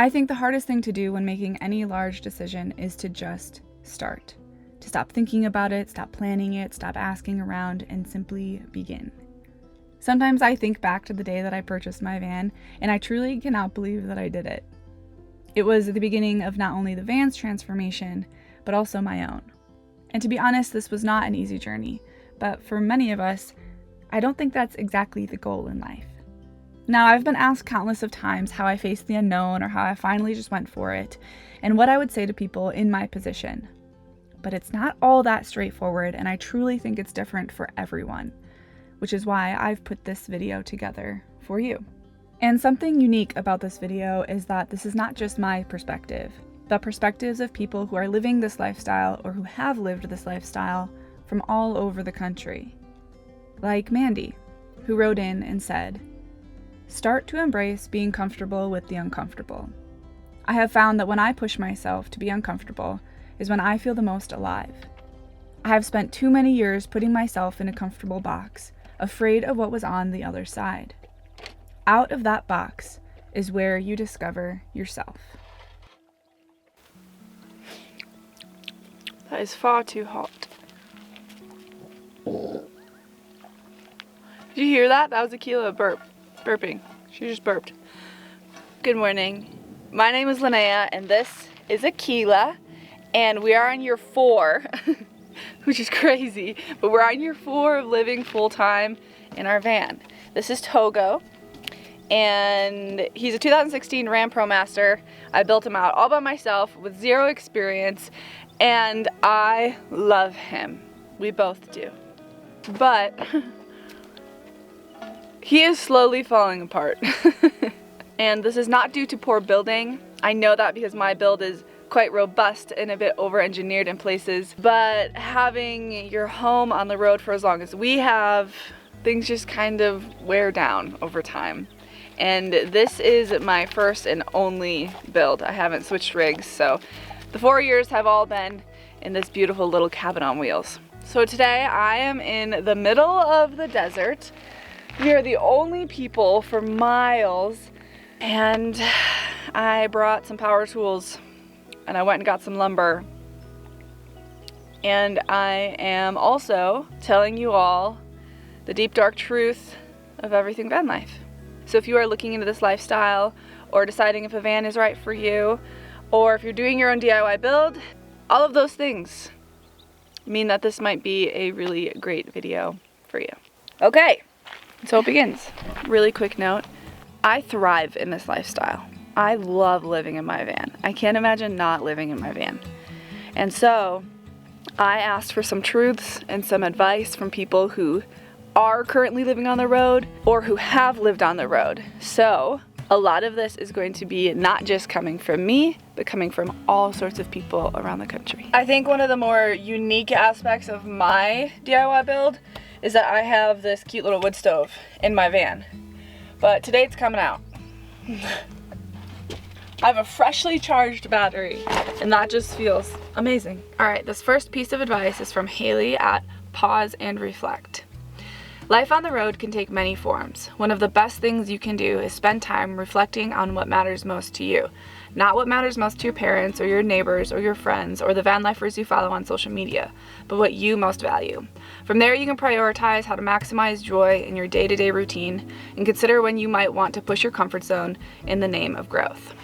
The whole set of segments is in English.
I think the hardest thing to do when making any large decision is to just start. To stop thinking about it, stop planning it, stop asking around, and simply begin. Sometimes I think back to the day that I purchased my van, and I truly cannot believe that I did it. It was the beginning of not only the van's transformation, but also my own. And to be honest, this was not an easy journey, but for many of us, I don't think that's exactly the goal in life. Now, I've been asked countless of times how I faced the unknown or how I finally just went for it, and what I would say to people in my position. But it's not all that straightforward, and I truly think it's different for everyone, which is why I've put this video together for you. And something unique about this video is that this is not just my perspective, but perspectives of people who are living this lifestyle or who have lived this lifestyle from all over the country. Like Mandy, who wrote in and said, "Start to embrace being comfortable with the uncomfortable. I have found that when I push myself to be uncomfortable is when I feel the most alive. I have spent too many years putting myself in a comfortable box, afraid of what was on the other side. Out of that box is where you discover yourself." That is far too hot. Did you hear that? That was Akila burping. She just burped. Good morning. My name is Linnea, and this is Akila, and we are on year 4, which is crazy, but we're on year 4 of living full-time in our van. This is Togo, and he's a 2016 Ram Pro Master. I built him out all by myself with 0 experience, and I love him. We both do. But he is slowly falling apart. And this is not due to poor building. I know that because my build is quite robust and a bit over-engineered in places. But having your home on the road for as long as we have, things just kind of wear down over time. And this is my first and only build. I haven't switched rigs, so the 4 years have all been in this beautiful little cabin on wheels. So today I am in the middle of the desert. We are the only people for miles, and I brought some power tools and I went and got some lumber. And I am also telling you all the deep dark truth of everything van life. So if you are looking into this lifestyle or deciding if a van is right for you, or if you're doing your own DIY build, all of those things mean that this might be a really great video for you. Okay, so it begins. Really quick note, I thrive in this lifestyle. I love living in my van. I can't imagine not living in my van. And so I asked for some truths and some advice from people who are currently living on the road or who have lived on the road. So a lot of this is going to be not just coming from me, but coming from all sorts of people around the country. I think one of the more unique aspects of my DIY build is that I have this cute little wood stove in my van. But today it's coming out. I have a freshly charged battery, and that just feels amazing. All right, this first piece of advice is from Haley at Pause and Reflect. Life on the road can take many forms. One of the best things you can do is spend time reflecting on what matters most to you. Not what matters most to your parents or your neighbors or your friends or the van lifers you follow on social media, but what you most value. From there you can prioritize how to maximize joy in your day-to-day routine and consider when you might want to push your comfort zone in the name of growth.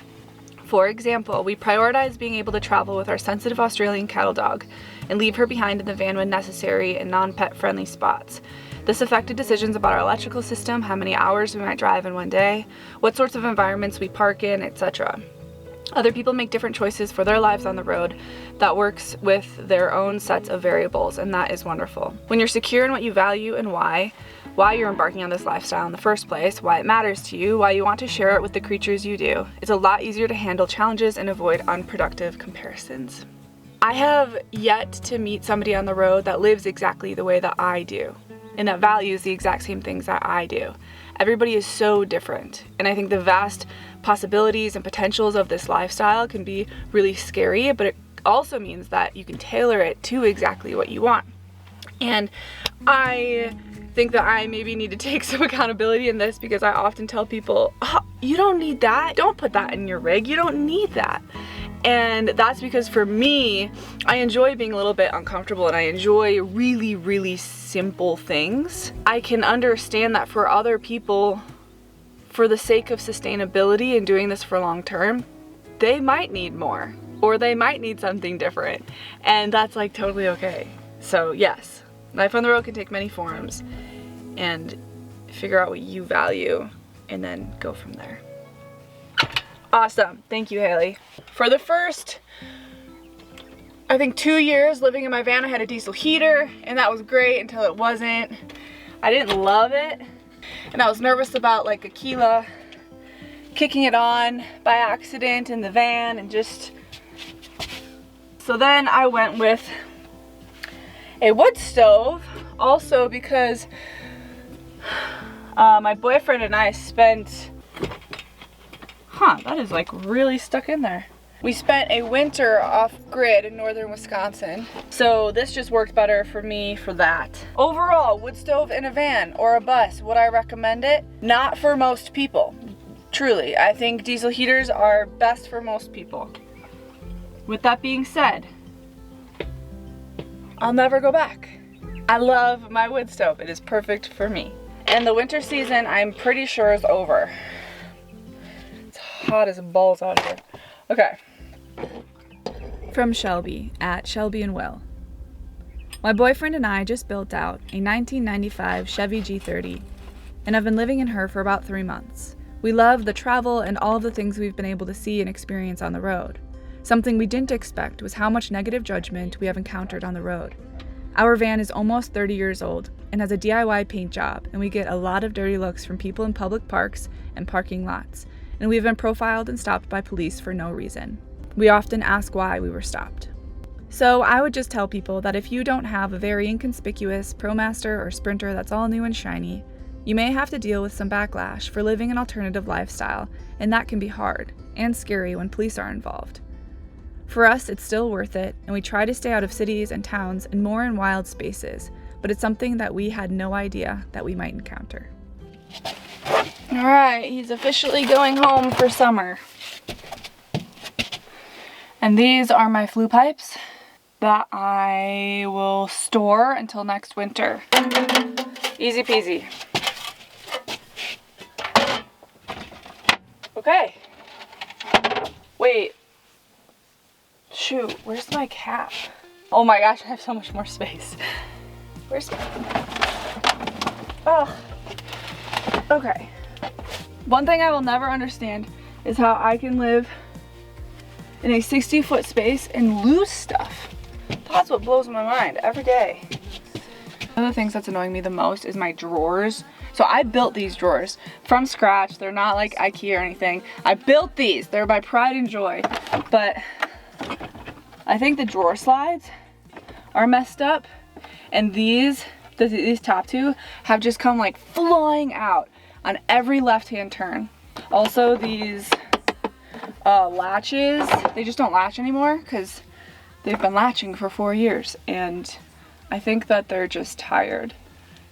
For example, we prioritize being able to travel with our sensitive Australian cattle dog and leave her behind in the van when necessary in non-pet friendly spots. This affected decisions about our electrical system, how many hours we might drive in one day, what sorts of environments we park in, etc. Other people make different choices for their lives on the road that works with their own sets of variables, and that is wonderful. When you're secure in what you value and why you're embarking on this lifestyle in the first place, why it matters to you, why you want to share it with the creatures you do, it's a lot easier to handle challenges and avoid unproductive comparisons. I have yet to meet somebody on the road that lives exactly the way that I do, and that values the exact same things that I do. Everybody is so different, and I think the vast possibilities and potentials of this lifestyle can be really scary, but it also means that you can tailor it to exactly what you want. And I think that I maybe need to take some accountability in this, because I often tell people, oh, you don't need that. Don't put that in your rig. You don't need that. And that's because for me, I enjoy being a little bit uncomfortable and I enjoy really, really simple things. I can understand that for other people, for the sake of sustainability and doing this for long term, they might need more or they might need something different. And that's like totally okay. So yes, life on the road can take many forms, and figure out what you value and then go from there. Awesome, thank you, Haley. For the first, I think 2 years living in my van, I had a diesel heater and that was great until it wasn't. I didn't love it and I was nervous about like Aquila kicking it on by accident in the van and just, so then I went with a wood stove, also because my boyfriend and I spent, that is like really stuck in there. We spent a winter off grid in northern Wisconsin, so this just worked better for me for that. Overall, wood stove in a van or a bus, would I recommend it? Not for most people, truly. I think diesel heaters are best for most people. With that being said, I'll never go back. I love my wood stove. It is perfect for me. And the winter season, I'm pretty sure, is over. It's hot as balls out here. Okay. From Shelby at Shelby and Will. My boyfriend and I just built out a 1995 Chevy G30 and have been living in her for about 3 months. We love the travel and all of the things we've been able to see and experience on the road. Something we didn't expect was how much negative judgment we have encountered on the road. Our van is almost 30 years old and has a DIY paint job, and we get a lot of dirty looks from people in public parks and parking lots, and we've been profiled and stopped by police for no reason. We often ask why we were stopped. So I would just tell people that if you don't have a very inconspicuous ProMaster or Sprinter that's all new and shiny, you may have to deal with some backlash for living an alternative lifestyle, and that can be hard and scary when police are involved. For us, it's still worth it, and we try to stay out of cities and towns and more in wild spaces, but it's something that we had no idea that we might encounter. All right, he's officially going home for summer. And these are my flue pipes that I will store until next winter. Easy peasy. Okay. Wait. Shoot, where's my cap? Oh my gosh, I have so much more space. Where's my... Oh. Okay. One thing I will never understand is how I can live in a 60-foot space and lose stuff. That's what blows my mind every day. One of the things that's annoying me the most is my drawers. So I built these drawers from scratch. They're not like IKEA or anything. I built these. They're my pride and joy. But I think the drawer slides are messed up, and these top two have just come like flying out on every left-hand turn. Also, these latches, they just don't latch anymore because they've been latching for 4 years, and I think that they're just tired.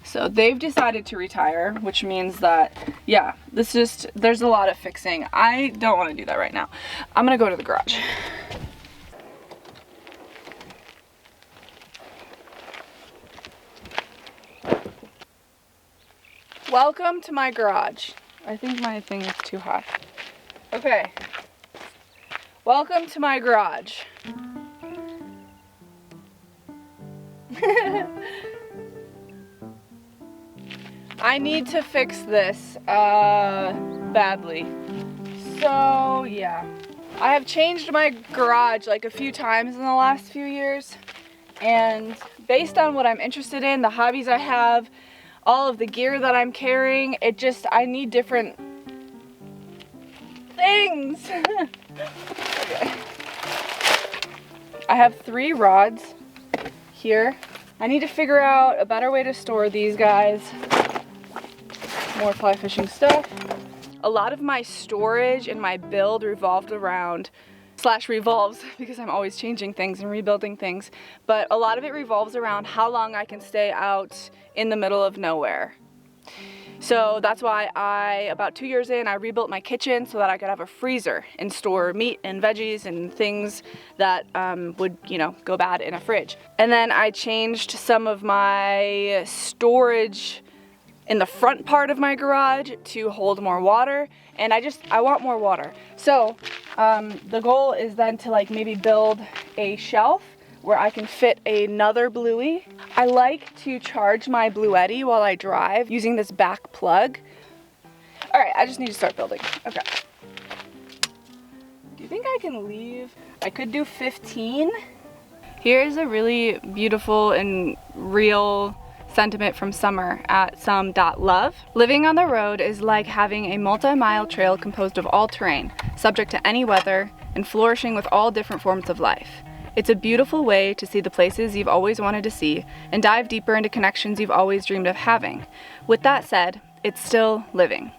So they've decided to retire, which means that, yeah, there's a lot of fixing. I don't want to do that right now. I'm gonna go to the garage. Welcome to my garage. I think my thing is too hot. Okay. Welcome to my garage. I need to fix this badly. So yeah, I have changed my garage like a few times in the last few years, and based on what I'm interested in, the hobbies I have, all of the gear that I'm carrying, I need different things. Okay. I have 3 rods here. I need to figure out a better way to store these guys. More fly fishing stuff. A lot of my storage and my build revolves because I'm always changing things and rebuilding things, but a lot of it revolves around how long I can stay out in the middle of nowhere. So that's why about 2 years in, I rebuilt my kitchen so that I could have a freezer and store meat and veggies and things that would, go bad in a fridge. And then I changed some of my storage in the front part of my garage to hold more water, and I want more water. So the goal is then to maybe build a shelf where I can fit another Bluey. I like to charge my Bluetti while I drive using this back plug. All right, I just need to start building. Okay. Do you think I can leave? I could do 15. Here's a really beautiful and real sentiment from Summer at some.love. Living on the road is like having a multi-mile trail composed of all terrain, subject to any weather, and flourishing with all different forms of life. It's a beautiful way to see the places you've always wanted to see and dive deeper into connections you've always dreamed of having. With that said, it's still living.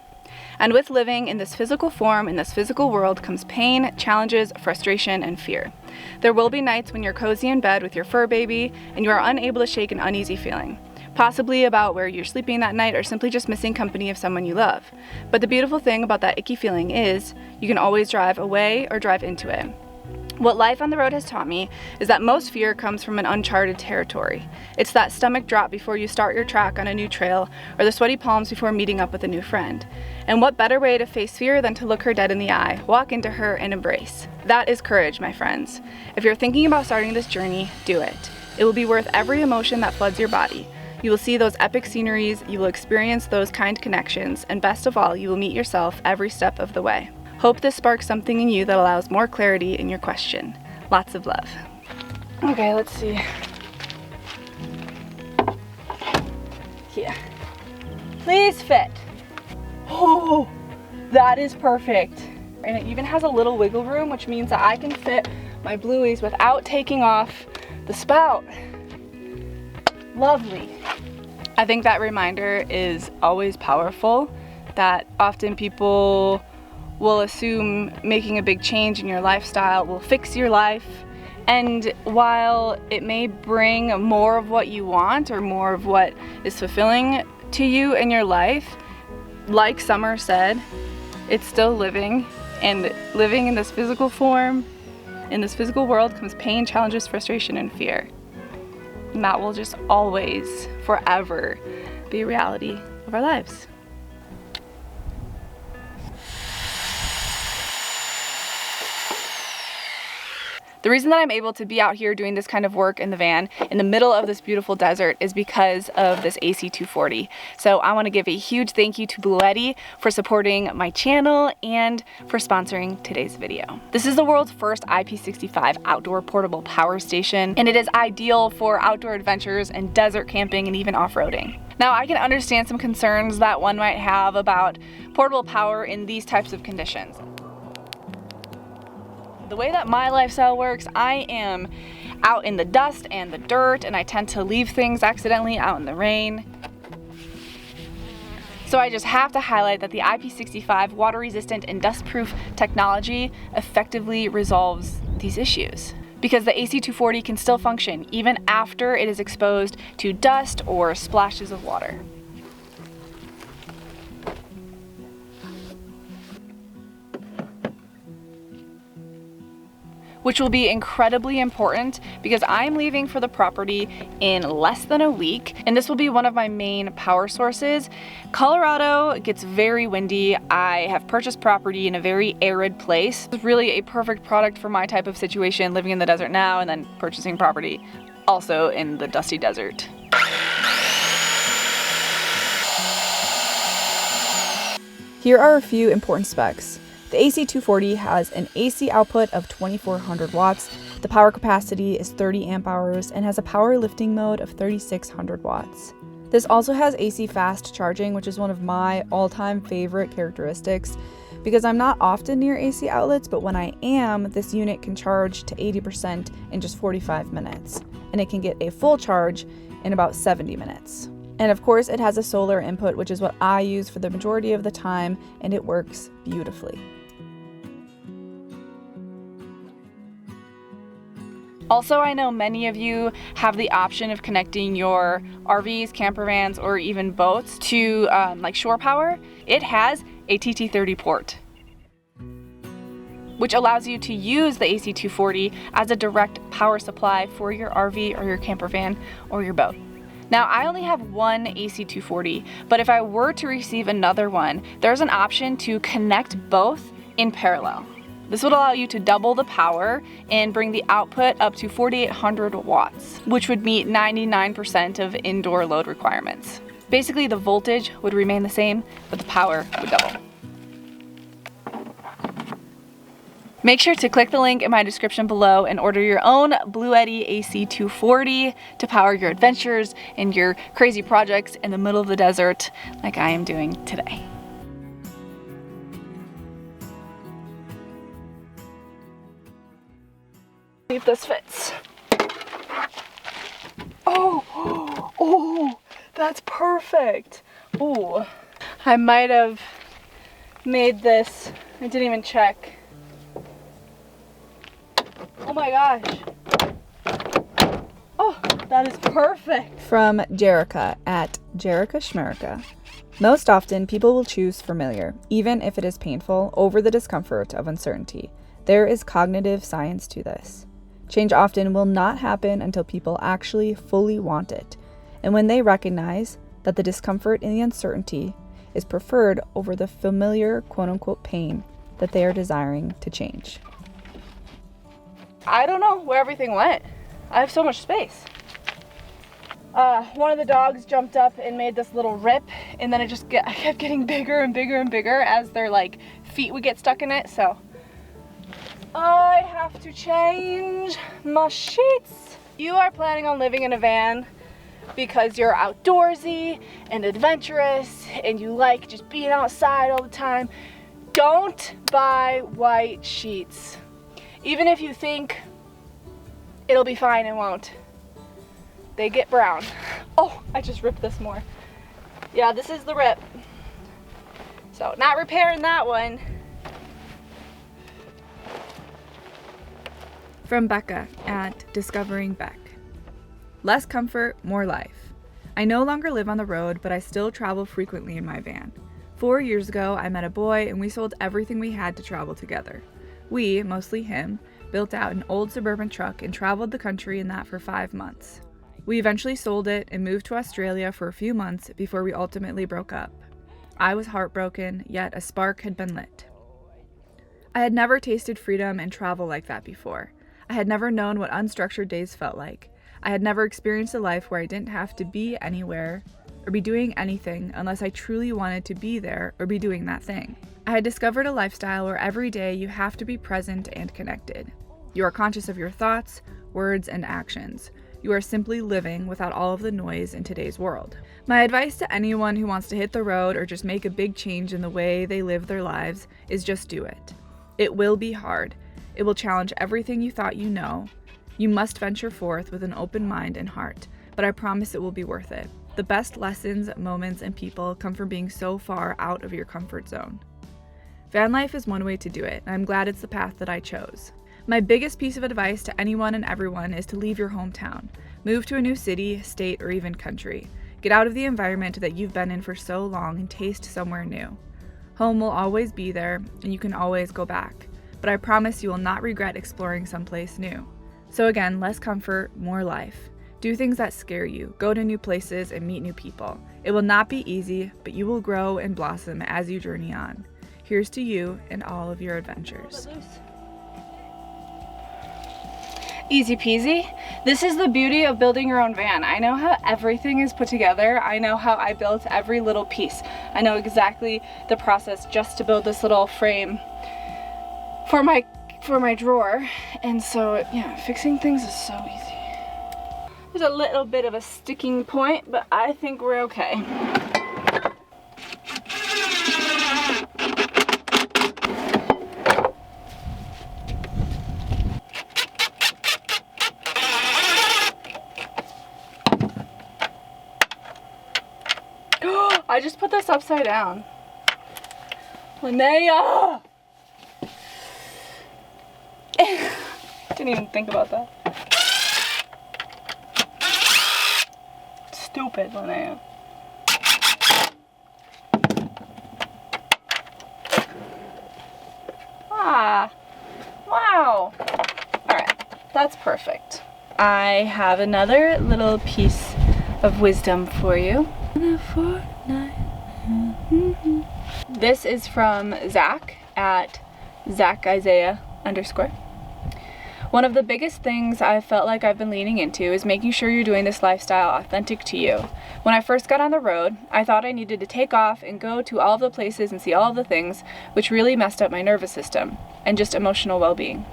And with living in this physical form, in this physical world, comes pain, challenges, frustration, and fear. There will be nights when you're cozy in bed with your fur baby and you are unable to shake an uneasy feeling, possibly about where you're sleeping that night or simply just missing company of someone you love. But the beautiful thing about that icky feeling is you can always drive away or drive into it. What life on the road has taught me is that most fear comes from an uncharted territory. It's that stomach drop before you start your track on a new trail, or the sweaty palms before meeting up with a new friend. And what better way to face fear than to look her dead in the eye, walk into her, and embrace? That is courage, my friends. If you're thinking about starting this journey, do it. It will be worth every emotion that floods your body. You will see those epic sceneries, you will experience those kind connections, and best of all, you will meet yourself every step of the way. Hope this sparks something in you that allows more clarity in your question. Lots of love. Okay, let's see. Yeah. Please fit. Oh, that is perfect. And it even has a little wiggle room, which means that I can fit my Blueys without taking off the spout. Lovely. I think that reminder is always powerful, that often people will assume making a big change in your lifestyle will fix your life. And while it may bring more of what you want or more of what is fulfilling to you in your life, like Summer said, it's still living, and living in this physical form, in this physical world, comes pain, challenges, frustration, and fear. And that will just always, forever, be a reality of our lives. The reason that I'm able to be out here doing this kind of work in the van in the middle of this beautiful desert is because of this AC240. So I want to give a huge thank you to Bluetti for supporting my channel and for sponsoring today's video. This is the world's first IP65 outdoor portable power station, and it is ideal for outdoor adventures and desert camping and even off-roading. Now, I can understand some concerns that one might have about portable power in these types of conditions. The way that my lifestyle works, I am out in the dust and the dirt, and I tend to leave things accidentally out in the rain. So I just have to highlight that the IP65 water-resistant and dust-proof technology effectively resolves these issues, because the AC240 can still function even after it is exposed to dust or splashes of water. Which will be incredibly important because I'm leaving for the property in less than a week, and this will be one of my main power sources. Colorado gets very windy. I have purchased property in a very arid place. It's really a perfect product for my type of situation, living in the desert now and then purchasing property also in the dusty desert. Here are a few important specs. The AC240 has an AC output of 2400 watts, the power capacity is 30 amp hours, and has a power lifting mode of 3600 watts. This also has AC fast charging, which is one of my all-time favorite characteristics because I'm not often near AC outlets, but when I am, this unit can charge to 80% in just 45 minutes, and it can get a full charge in about 70 minutes. And of course, it has a solar input, which is what I use for the majority of the time, and it works beautifully. Also, I know many of you have the option of connecting your RVs, camper vans, or even boats to like shore power. It has a TT30 port, which allows you to use the AC240 as a direct power supply for your RV or your camper van or your boat. Now, I only have one AC240, but if I were to receive another one, there's an option to connect both in parallel. This would allow you to double the power and bring the output up to 4,800 watts, which would meet 99% of indoor load requirements. Basically, the voltage would remain the same, but the power would double. Make sure to click the link in my description below and order your own Bluetti AC240 to power your adventures and your crazy projects in the middle of the desert like I am doing today. See if this fits. Oh, that's perfect. Oh, I might have made this, I didn't even check. Oh my gosh. Oh, that is perfect. From Jerica at Jerica Schmerica. Most often, people will choose familiar, even if it is painful, over the discomfort of uncertainty. There is cognitive science to this. Change often will not happen until people actually fully want it, and when they recognize that the discomfort and the uncertainty is preferred over the familiar quote-unquote pain that they are desiring to change. I don't know where everything went. I have so much space. One of the dogs jumped up and made this little rip, and then I kept getting bigger and bigger and bigger as their like feet would get stuck in it, so I have to change my sheets. You are planning on living in a van because you're outdoorsy and adventurous and you like just being outside all the time. Don't buy white sheets. Even if you think it'll be fine, it won't. They get brown. Oh, I just ripped this more. Yeah, this is the rip. So not repairing that one. From Becca at Discovering Beck. Less comfort, more life. I no longer live on the road, but I still travel frequently in my van. 4 years ago, I met a boy and we sold everything we had to travel together. We, mostly him, built out an old suburban truck and traveled the country in that for 5 months. We eventually sold it and moved to Australia for a few months before we ultimately broke up. I was heartbroken, yet a spark had been lit. I had never tasted freedom and travel like that before. I had never known what unstructured days felt like. I had never experienced a life where I didn't have to be anywhere or be doing anything unless I truly wanted to be there or be doing that thing. I had discovered a lifestyle where every day you have to be present and connected. You are conscious of your thoughts, words, and actions. You are simply living without all of the noise in today's world. My advice to anyone who wants to hit the road or just make a big change in the way they live their lives is just do it. It will be hard. It will challenge everything you thought you know. You must venture forth with an open mind and heart, but I promise it will be worth it. The best lessons, moments, and people come from being so far out of your comfort zone. Van life is one way to do it, and I'm glad it's the path that I chose. My biggest piece of advice to anyone and everyone is to leave your hometown. Move to a new city, state, or even country. Get out of the environment that you've been in for so long and taste somewhere new. Home will always be there, and you can always go back. But I promise you will not regret exploring someplace new. So again, less comfort, more life. Do things that scare you, go to new places, and meet new people. It will not be easy, but you will grow and blossom as you journey on. Here's to you and all of your adventures. Easy peasy. This is the beauty of building your own van. I know how everything is put together. I know how I built every little piece. I know exactly the process just to build this little frame for my drawer. And so, yeah, fixing things is so easy. There's a little bit of a sticking point, but I think we're okay. I just put this upside down. Linnea! Didn't even think about that. stupid when I am. Ah, wow. All right, that's perfect. I have another little piece of wisdom for you. This is from Zach at ZachIsaiah_. One of the biggest things I felt like I've been leaning into is making sure you're doing this lifestyle authentic to you. When I first got on the road, I thought I needed to take off and go to all of the places and see all of the things, which really messed up my nervous system and just emotional well-being.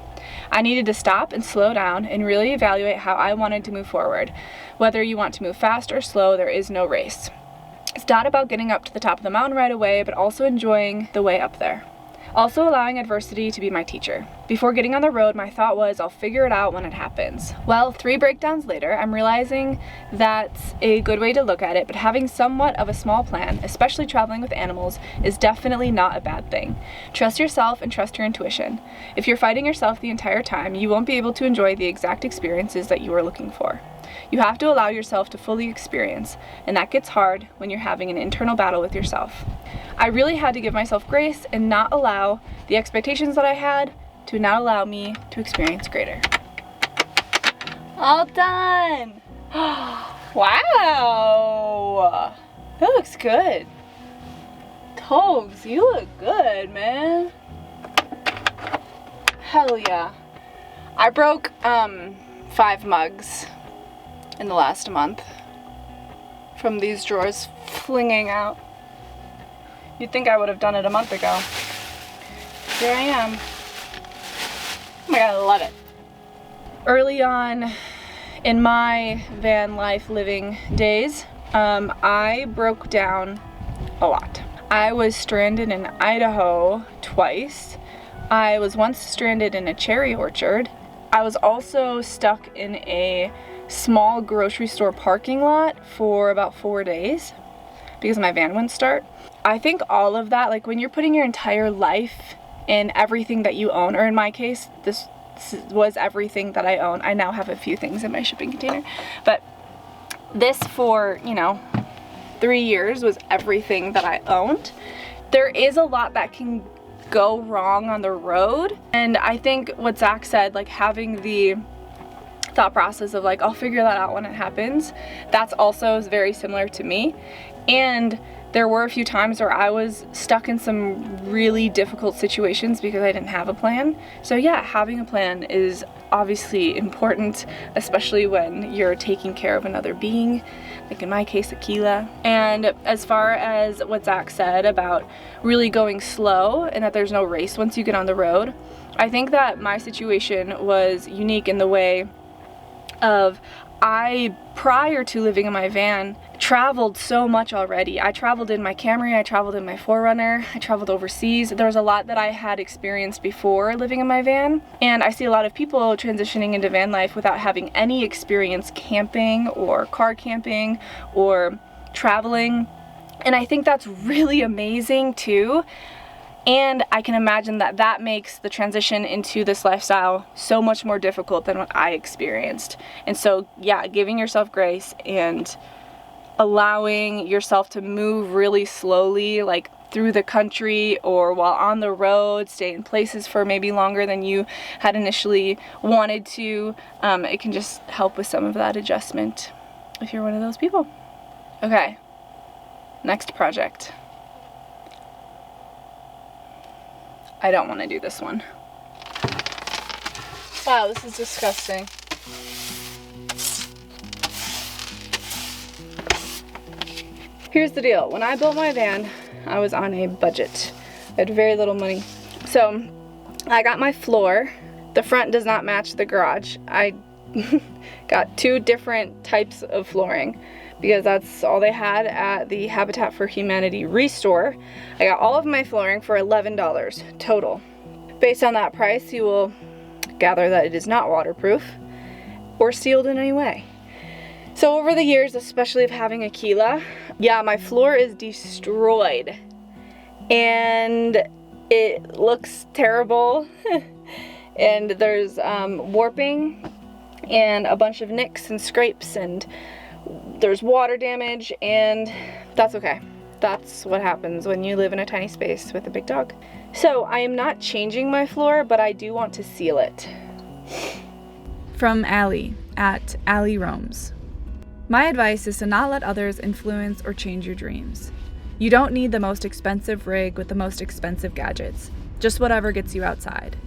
I needed to stop and slow down and really evaluate how I wanted to move forward. Whether you want to move fast or slow, there is no race. It's not about getting up to the top of the mountain right away, but also enjoying the way up there. Also allowing adversity to be my teacher. Before getting on the road, my thought was I'll figure it out when it happens. Well, 3 breakdowns later, I'm realizing that's a good way to look at it, but having somewhat of a small plan, especially traveling with animals, is definitely not a bad thing. Trust yourself and trust your intuition. If you're fighting yourself the entire time, you won't be able to enjoy the exact experiences that you are looking for. You have to allow yourself to fully experience, and that gets hard when you're having an internal battle with yourself. I really had to give myself grace and not allow the expectations that I had to not allow me to experience greater. All done! Wow! That looks good. Togs, you look good, man. Hell yeah. I broke 5 mugs in the last month from these drawers flinging out. You'd think I would have done it a month ago. Here I am. Oh my god, I love it. Early on in my van life living days, I broke down a lot. I was stranded in Idaho twice. I was once stranded in a cherry orchard. I was also stuck in a small grocery store parking lot for about 4 days because my van wouldn't start. I think all of that, like when you're putting your entire life in everything that you own, or in my case, this was everything that I own. I now have a few things in my shipping container, but this for, 3 years was everything that I owned. There is a lot that can go wrong on the road, and I think what Zach said, like having the thought process of like, I'll figure that out when it happens, that's also very similar to me. And there were a few times where I was stuck in some really difficult situations because I didn't have a plan. So yeah, having a plan is obviously important, especially when you're taking care of another being, like in my case, Aquila. And as far as what Zach said about really going slow and that there's no race once you get on the road, I think that my situation was unique in the way of prior to living in my van, traveled so much already. I traveled in my Camry, I traveled in my 4Runner, I traveled overseas. There was a lot that I had experienced before living in my van, and I see a lot of people transitioning into van life without having any experience camping or car camping or traveling, and I think that's really amazing too. And I can imagine that that makes the transition into this lifestyle so much more difficult than what I experienced. And so, yeah, giving yourself grace and allowing yourself to move really slowly, like through the country or while on the road, stay in places for maybe longer than you had initially wanted to, it can just help with some of that adjustment if you're one of those people. Okay, next project. I don't want to do this one. Wow, this is disgusting. Here's the deal. When I built my van, I was on a budget. I had very little money. So I got my floor. The front does not match the garage. I got 2 different types of flooring because that's all they had at the Habitat for Humanity Restore. I got all of my flooring for $11 total. Based on that price, you will gather that it is not waterproof or sealed in any way. So over the years, especially of having Aquila, yeah, my floor is destroyed and it looks terrible and there's warping and a bunch of nicks and scrapes and there's water damage, and that's okay. That's what happens when you live in a tiny space with a big dog. So I am not changing my floor, but I do want to seal it. From Allie at Allie Roams. My advice is to not let others influence or change your dreams. You don't need the most expensive rig with the most expensive gadgets, just whatever gets you outside.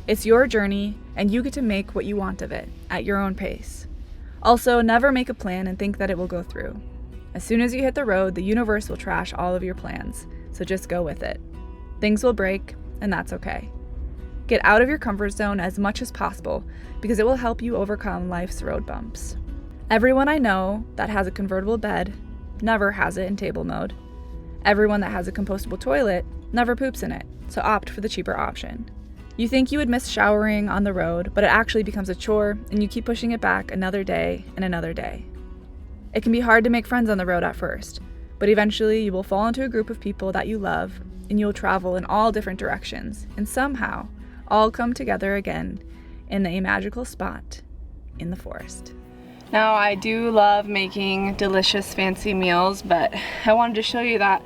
It's your journey, and you get to make what you want of it, at your own pace. Also, never make a plan and think that it will go through. As soon as you hit the road, the universe will trash all of your plans, so just go with it. Things will break, and that's okay. Get out of your comfort zone as much as possible, because it will help you overcome life's road bumps. Everyone I know that has a convertible bed never has it in table mode. Everyone that has a compostable toilet never poops in it, so opt for the cheaper option. You think you would miss showering on the road, but it actually becomes a chore, and you keep pushing it back another day and another day. It can be hard to make friends on the road at first, but eventually you will fall into a group of people that you love, and you will travel in all different directions, and somehow all come together again in a magical spot in the forest. Now, I do love making delicious fancy meals, but I wanted to show you that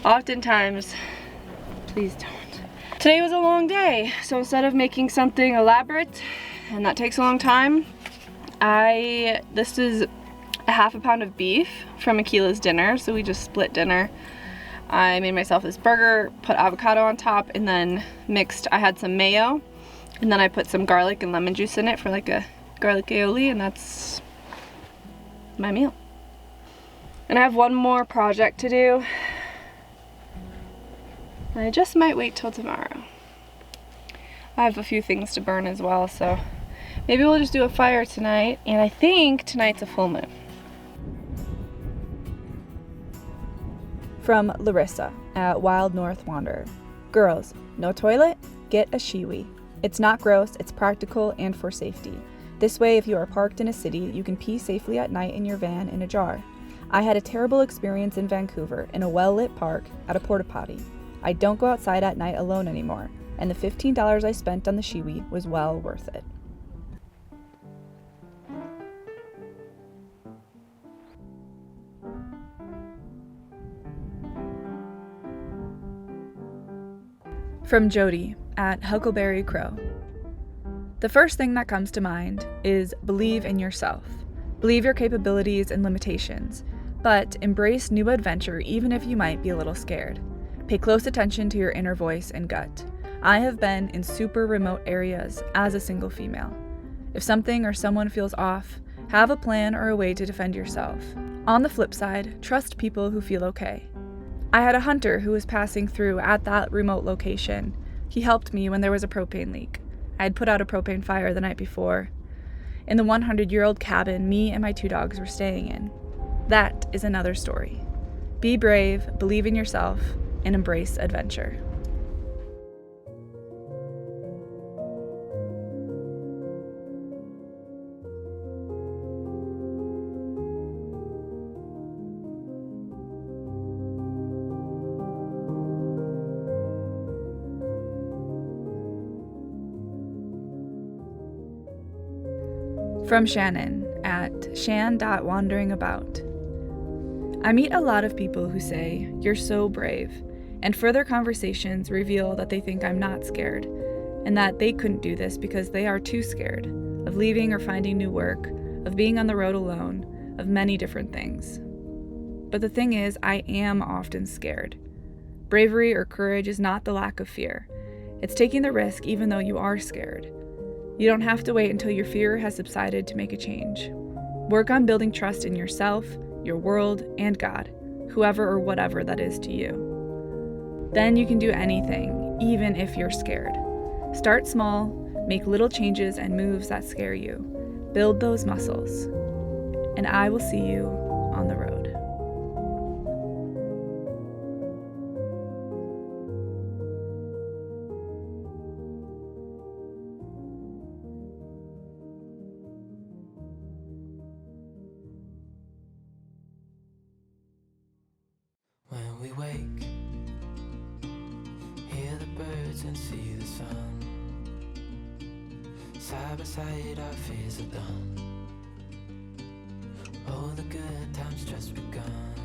oftentimes, please don't. Today was a long day, so instead of making something elaborate, and that takes a long time, this is a half a pound of beef from Akila's dinner, so we just split dinner. I made myself this burger, put avocado on top, and then I had some mayo, and then I put some garlic and lemon juice in it for like a garlic aioli, and that's my meal. And I have one more project to do. I just might wait till tomorrow. I have a few things to burn as well, so maybe we'll just do a fire tonight, and I think tonight's a full moon. From Larissa at Wild North Wanderer. Girls, no toilet? Get a Shiwi. It's not gross, it's practical and for safety. This way, if you are parked in a city, you can pee safely at night in your van in a jar. I had a terrible experience in Vancouver in a well-lit park at a porta potty. I don't go outside at night alone anymore, and the $15 I spent on the Shiwi was well worth it. From Jody at Huckleberry Crow. The first thing that comes to mind is believe in yourself. Believe your capabilities and limitations, but embrace new adventure even if you might be a little scared. Pay close attention to your inner voice and gut. I have been in super remote areas as a single female. If something or someone feels off, have a plan or a way to defend yourself. On the flip side, trust people who feel okay. I had a hunter who was passing through at that remote location. He helped me when there was a propane leak. I had put out a propane fire the night before. In the 100-year-old cabin me and my 2 dogs were staying in. That is another story. Be brave, believe in yourself, and embrace adventure. From Shannon at shan.wanderingabout. I meet a lot of people who say, "You're so brave," and further conversations reveal that they think I'm not scared, and that they couldn't do this because they are too scared of leaving or finding new work, of being on the road alone, of many different things. But the thing is, I am often scared. Bravery or courage is not the lack of fear. It's taking the risk even though you are scared. You don't have to wait until your fear has subsided to make a change. Work on building trust in yourself, your world, and God, whoever or whatever that is to you. Then you can do anything, even if you're scared. Start small, make little changes and moves that scare you. Build those muscles. And I will see you on the road. When we wake, hear the birds and see the sun. Side by side our fears are done. Oh, the good times just begun.